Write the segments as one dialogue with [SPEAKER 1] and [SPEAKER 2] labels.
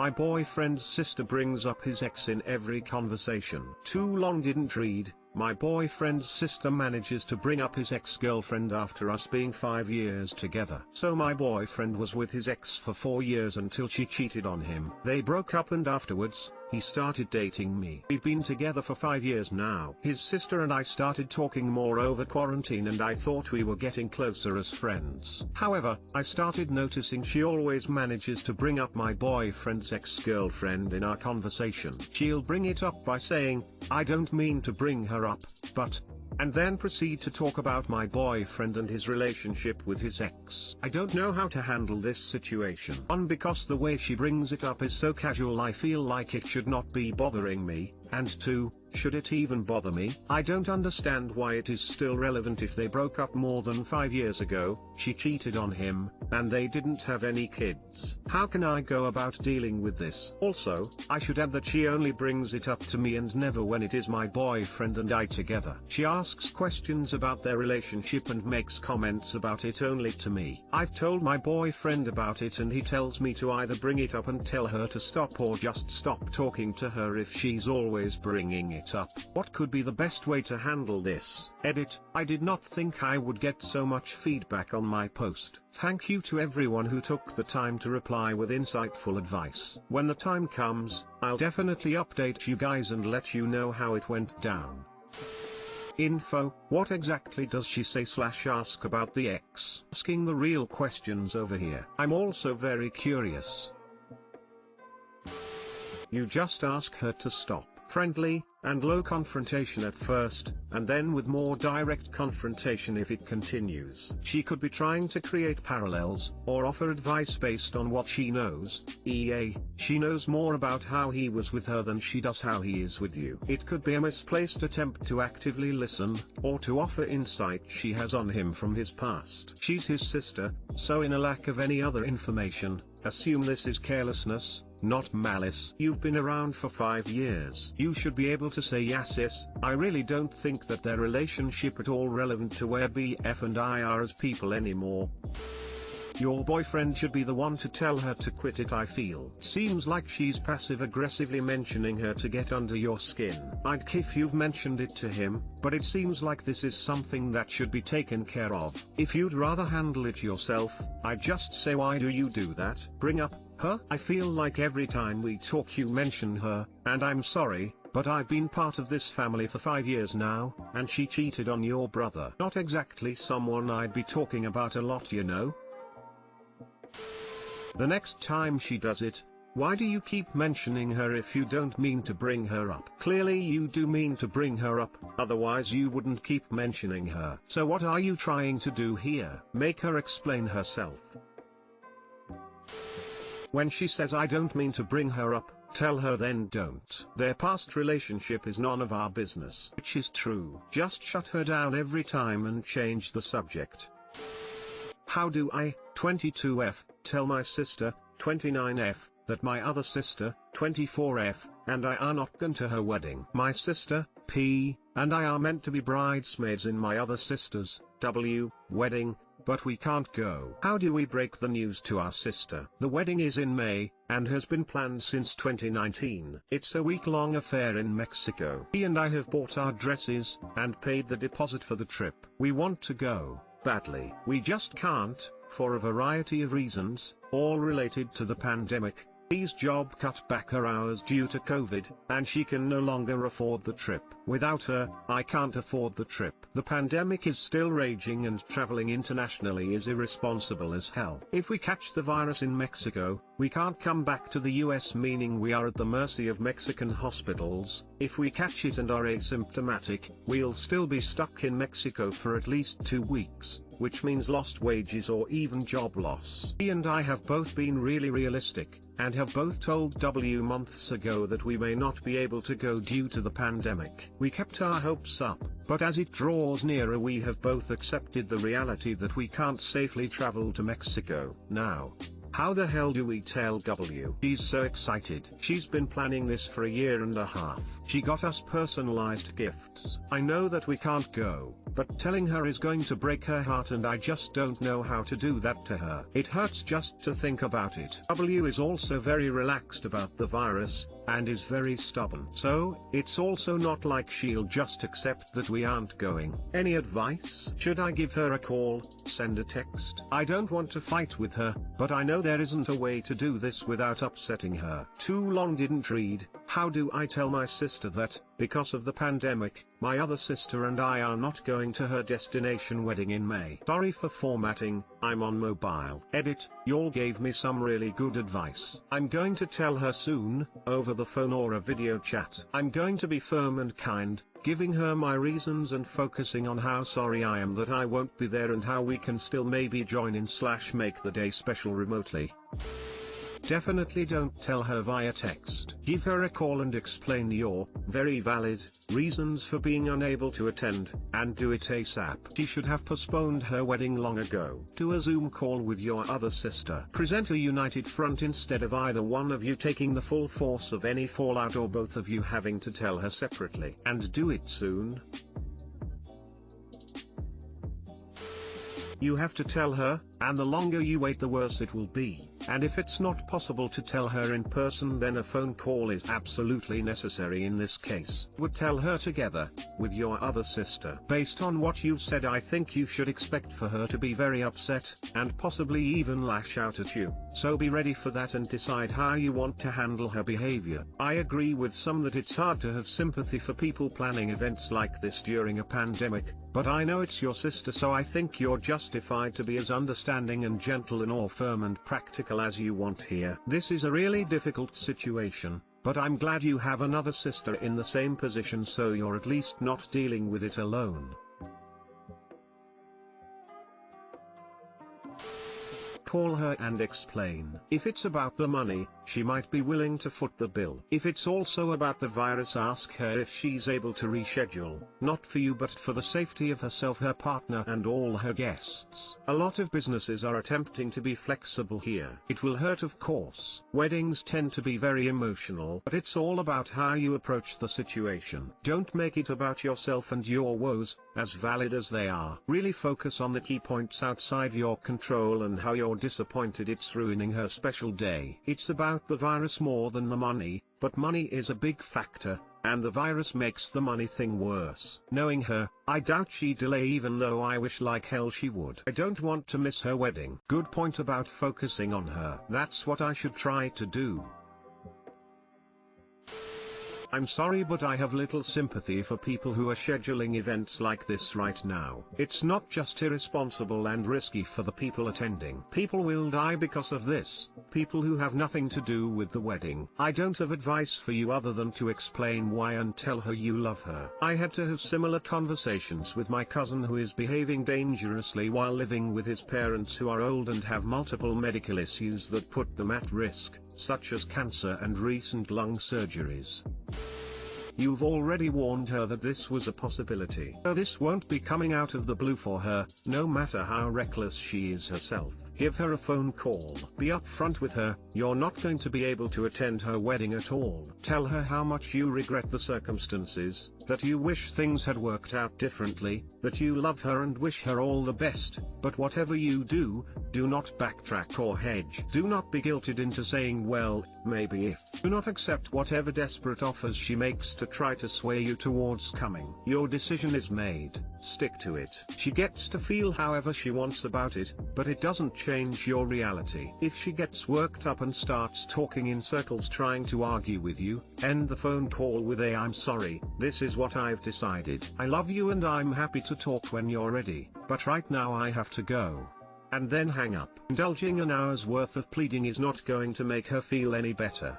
[SPEAKER 1] My boyfriend's sister brings up his ex in every conversation. Too long didn't read. My boyfriend's sister manages to bring up his ex-girlfriend after us being 5 years together. So my boyfriend was with his ex for 4 years until she cheated on him. They broke up and afterwards, he started dating me. We've been together for 5 years now. His sister and I started talking more over quarantine and I thought we were getting closer as friends. However, I started noticing she always manages to bring up my boyfriend's ex-girlfriend in our conversation. She'll bring it up by saying, "I don't mean to bring her up, but," and then proceed to talk about my boyfriend and his relationship with his ex. I don't know how to handle this situation. 1. Because the way she brings it up is so casual, I feel like it should not be bothering me, and 2, should it even bother me? I don't understand why it is still relevant if they broke up more than 5 years ago, she cheated on him, and they didn't have any kids. How can I go about dealing with this? Also, I should add that she only brings it up to me and never when it is my boyfriend and I together. She asks questions about their relationship and makes comments about it only to me. I've told my boyfriend about it and he tells me to either bring it up and tell her to stop or just stop talking to her if she's always bringing it up. What could be the best way to handle this? Edit. I did not think I would get so much feedback on my post. Thank you to everyone who took the time to reply with insightful advice. When the time comes, I'll definitely update you guys and let you know how it went down. Info. What exactly does she say / ask about the ex? Asking the real questions over here. I'm also very curious. You just ask her to stop. Friendly, and low confrontation at first, and then with more direct confrontation if it continues. She could be trying to create parallels, or offer advice based on what she knows, e.a., she knows more about how he was with her than she does how he is with you. It could be a misplaced attempt to actively listen, or to offer insight she has on him from his past. She's his sister, so in a lack of any other information, assume this is carelessness, not malice. You've been around for 5 years. You should be able to say yes, I really don't think that their relationship at all relevant to where BF and I are as people anymore. Your boyfriend should be the one to tell her to quit it, I feel. Seems like she's passive-aggressively mentioning her to get under your skin. I'd if you've mentioned it to him, but it seems like this is something that should be taken care of. If you'd rather handle it yourself, I'd just say, why do you do that? Bring up her? I feel like every time we talk you mention her, and I'm sorry, but I've been part of this family for 5 years now, and she cheated on your brother. Not exactly someone I'd be talking about a lot, you know? The next time she does it, why do you keep mentioning her if you don't mean to bring her up? Clearly you do mean to bring her up, otherwise you wouldn't keep mentioning her. So what are you trying to do here? Make her explain herself. When she says I don't mean to bring her up, tell her then don't. Their past relationship is none of our business. Which is true. Just shut her down every time and change the subject. How do I, 22F, tell my sister, 29F, that my other sister, 24F, and I are not going to her wedding? My sister, P, and I are meant to be bridesmaids in my other sister's, W, wedding, but we can't go. How do we break the news to our sister? The wedding is in May, and has been planned since 2019. It's a week-long affair in Mexico. He and I have bought our dresses, and paid the deposit for the trip. We want to go badly. We just can't, for a variety of reasons, all related to the pandemic. P's job cut back her hours due to COVID, and she can no longer afford the trip. Without her, I can't afford the trip. The pandemic is still raging and traveling internationally is irresponsible as hell. If we catch the virus in Mexico, we can't come back to the US, meaning we are at the mercy of Mexican hospitals. If we catch it and are asymptomatic, we'll still be stuck in Mexico for at least 2 weeks, which means lost wages or even job loss. He and I have both been really realistic, and have both told W months ago that we may not be able to go due to the pandemic. We kept our hopes up, but as it draws nearer we have both accepted the reality that we can't safely travel to Mexico now. How the hell do we tell W? She's so excited. She's been planning this for a year and a half. She got us personalized gifts. I know that we can't go, but telling her is going to break her heart and I just don't know how to do that to her. It hurts just to think about it. W is also very relaxed about the virus, and is very stubborn. So, it's also not like she'll just accept that we aren't going. Any advice? Should I give her a call, send a text? I don't want to fight with her, but I know there isn't a way to do this without upsetting her. Too long didn't read. How do I tell my sister that, because of the pandemic, my other sister and I are not going to her destination wedding in May? Sorry for formatting, I'm on mobile. Edit, y'all gave me some really good advice. I'm going to tell her soon, over the phone or a video chat. I'm going to be firm and kind, giving her my reasons and focusing on how sorry I am that I won't be there and how we can still maybe join in / make the day special remotely. Definitely don't tell her via text. Give her a call and explain your, very valid, reasons for being unable to attend, and do it ASAP. She should have postponed her wedding long ago. Do a Zoom call with your other sister. Present a united front instead of either one of you taking the full force of any fallout or both of you having to tell her separately. And do it soon. You have to tell her, and the longer you wait the worse it will be. And if it's not possible to tell her in person, then a phone call is absolutely necessary in this case. Would tell her together, with your other sister. Based on what you've said, I think you should expect for her to be very upset, and possibly even lash out at you. So be ready for that and decide how you want to handle her behavior. I agree with some that it's hard to have sympathy for people planning events like this during a pandemic, but I know it's your sister, so I think you're justified to be as understanding and gentle and or firm and practical as you want here. This is a really difficult situation, but I'm glad you have another sister in the same position, so you're at least not dealing with it alone. Call her and explain. If it's about the money, she might be willing to foot the bill. If it's also about the virus, ask her if she's able to reschedule, not for you but for the safety of herself, her partner and all her guests. A lot of businesses are attempting to be flexible here. It will hurt, of course. Weddings tend to be very emotional, but it's all about how you approach the situation. Don't make it about yourself and your woes, as valid as they are. Really focus on the key points outside your control and how you're disappointed it's ruining her special day. It's about the virus more than the money, but money is a big factor, and the virus makes the money thing worse. Knowing her, I doubt she'd delay, even though I wish like hell she would. I don't want to miss her wedding. Good point about focusing on her. That's what I should try to do. I'm sorry, but I have little sympathy for people who are scheduling events like this right now. It's not just irresponsible and risky for the people attending. People will die because of this, people who have nothing to do with the wedding. I don't have advice for you other than to explain why and tell her you love her. I had to have similar conversations with my cousin who is behaving dangerously while living with his parents who are old and have multiple medical issues that put them at risk, such as cancer and recent lung surgeries. You've already warned her that this was a possibility. So this won't be coming out of the blue for her, no matter how reckless she is herself. Give her a phone call. Be upfront with her, you're not going to be able to attend her wedding at all. Tell her how much you regret the circumstances, that you wish things had worked out differently, that you love her and wish her all the best, but whatever you do, do not backtrack or hedge. Do not be guilted into saying, well, maybe if. Do not accept whatever desperate offers she makes to try to sway you towards coming. Your decision is made, stick to it. She gets to feel however she wants about it, but it doesn't change your reality. If she gets worked up and starts talking in circles trying to argue with you, end the phone call with a "I'm sorry, this is what I've decided. I love you and I'm happy to talk when you're ready, but right now I have to go." And then hang up. Indulging an hour's worth of pleading is not going to make her feel any better.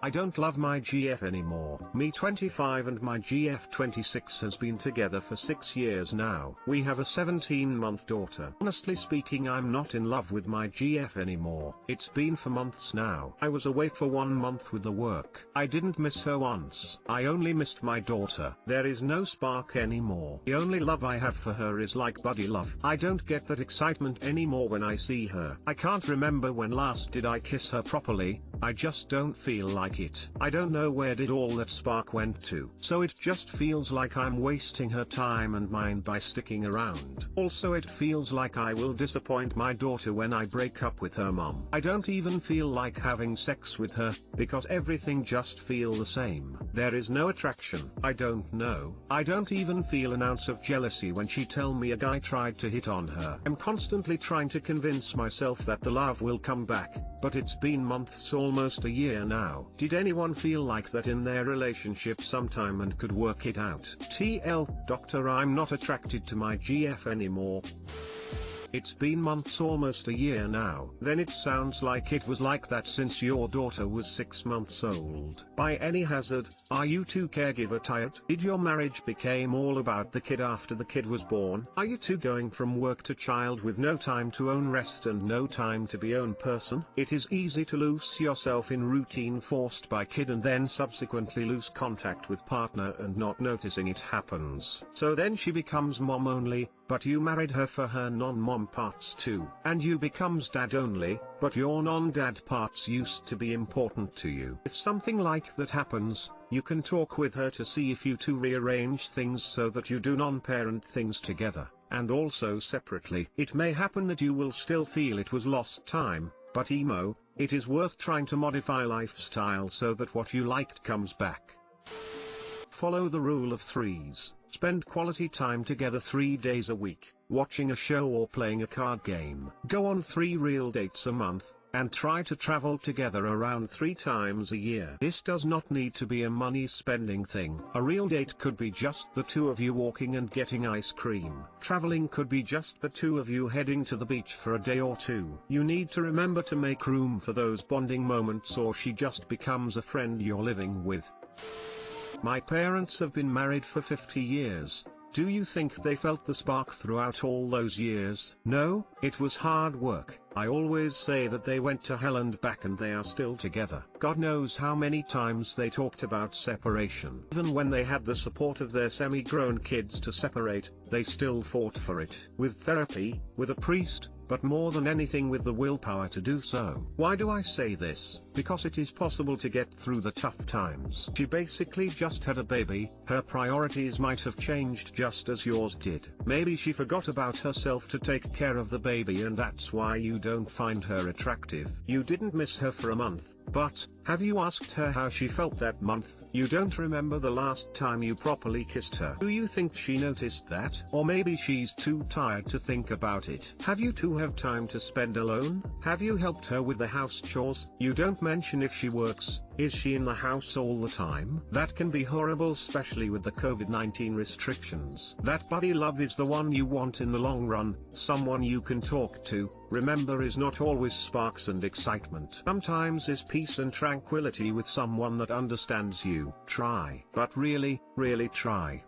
[SPEAKER 1] I don't love my GF anymore. Me 25 and my GF 26 has been together for 6 years now. We have a 17-month daughter. Honestly speaking, I'm not in love with my GF anymore. It's been for months now. I was away for 1 month with the work. I didn't miss her once. I only missed my daughter. There is no spark anymore. The only love I have for her is like buddy love. I don't get that excitement anymore when I see her. I can't remember when last did I kiss her properly. I just don't feel like it. I don't know where did all that spark went to. So it just feels like I'm wasting her time and mine by sticking around. Also, it feels like I will disappoint my daughter when I break up with her mom. I don't even feel like having sex with her, because everything just feels the same. There is no attraction. I don't know. I don't even feel an ounce of jealousy when she tell me a guy tried to hit on her. I'm constantly trying to convince myself that the love will come back, but it's been months, almost a year now. Did anyone feel like that in their relationship sometime and could work it out? TL, Doctor, I'm not attracted to my GF anymore. It's been months, almost a year now. Then it sounds like it was like that since your daughter was 6 months old. By any hazard, are you two caregiver tired? Did your marriage became all about the kid after the kid was born? Are you two going from work to child with no time to own rest and no time to be own person? It is easy to lose yourself in routine forced by kid and then subsequently lose contact with partner and not noticing it happens. So then she becomes mom only, but you married her for her non-mom parts too. And you becomes dad only, but your non-dad parts used to be important to you. If something like that happens, you can talk with her to see if you two rearrange things so that you do non-parent things together, and also separately. It may happen that you will still feel it was lost time, but it is worth trying to modify lifestyle so that what you liked comes back. Follow the rule of threes. Spend quality time together 3 days a week, watching a show or playing a card game. Go on 3 real dates a month, and try to travel together around 3 times a year. This does not need to be a money spending thing. A real date could be just the two of you walking and getting ice cream. Traveling could be just the two of you heading to the beach for a day or 2. You need to remember to make room for those bonding moments or she just becomes a friend you're living with. My parents have been married for 50 years. Do you think they felt the spark throughout all those years? No, it was hard work. I always say that they went to hell and back and they are still together. God knows how many times they talked about separation. Even when they had the support of their semi-grown kids to separate, they still fought for it. With therapy, with a priest, but more than anything with the willpower to do so. Why do I say this? Because it is possible to get through the tough times. She basically just had a baby, her priorities might have changed just as yours did. Maybe she forgot about herself to take care of the baby and that's why you don't find her attractive. You didn't miss her for a month, but, have you asked her how she felt that month? You don't remember the last time you properly kissed her. Do you think she noticed that? Or maybe she's too tired to think about it. Have you two have time to spend alone? Have you helped her with the house chores? You don't mention if she works. Is she in the house all the time? That can be horrible, especially with the COVID-19 restrictions. That buddy love is the one you want in the long run, someone you can talk to. Remember, is not always sparks and excitement. Sometimes is peace and tranquility with someone that understands you. Try, but really, really try.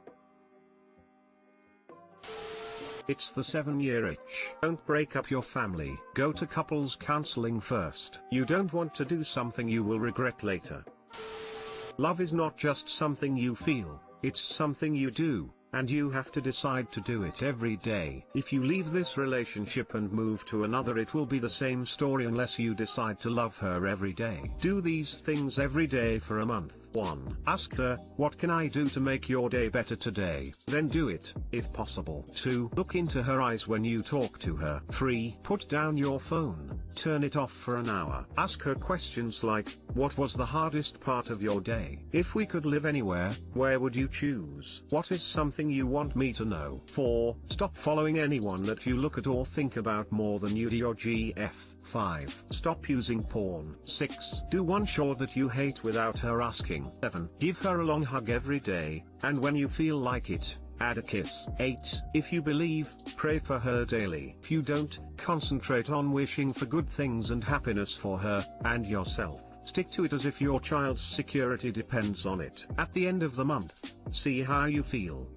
[SPEAKER 1] It's the 7-year itch. Don't break up your family. Go to couples counseling first. You don't want to do something you will regret later. Love is not just something you feel, it's something you do, and you have to decide to do it every day. If you leave this relationship and move to another, it will be the same story unless you decide to love her every day. Do these things every day for a month. 1. Ask her, what can I do to make your day better today? Then do it, if possible. 2. Look into her eyes when you talk to her. 3. Put down your phone. Turn it off for an hour. Ask her questions like, what was the hardest part of your day? If we could live anywhere, where would you choose? What is something you want me to know? 4. Stop following anyone that you look at or think about more than you do your GF. 5. Stop using porn. 6. Do one chore that you hate without her asking. 7. Give her a long hug every day, and when you feel like it, add a kiss. 8. If you believe, pray for her daily. If you don't, concentrate on wishing for good things and happiness for her, and yourself. Stick to it as if your child's security depends on it. At the end of the month, see how you feel.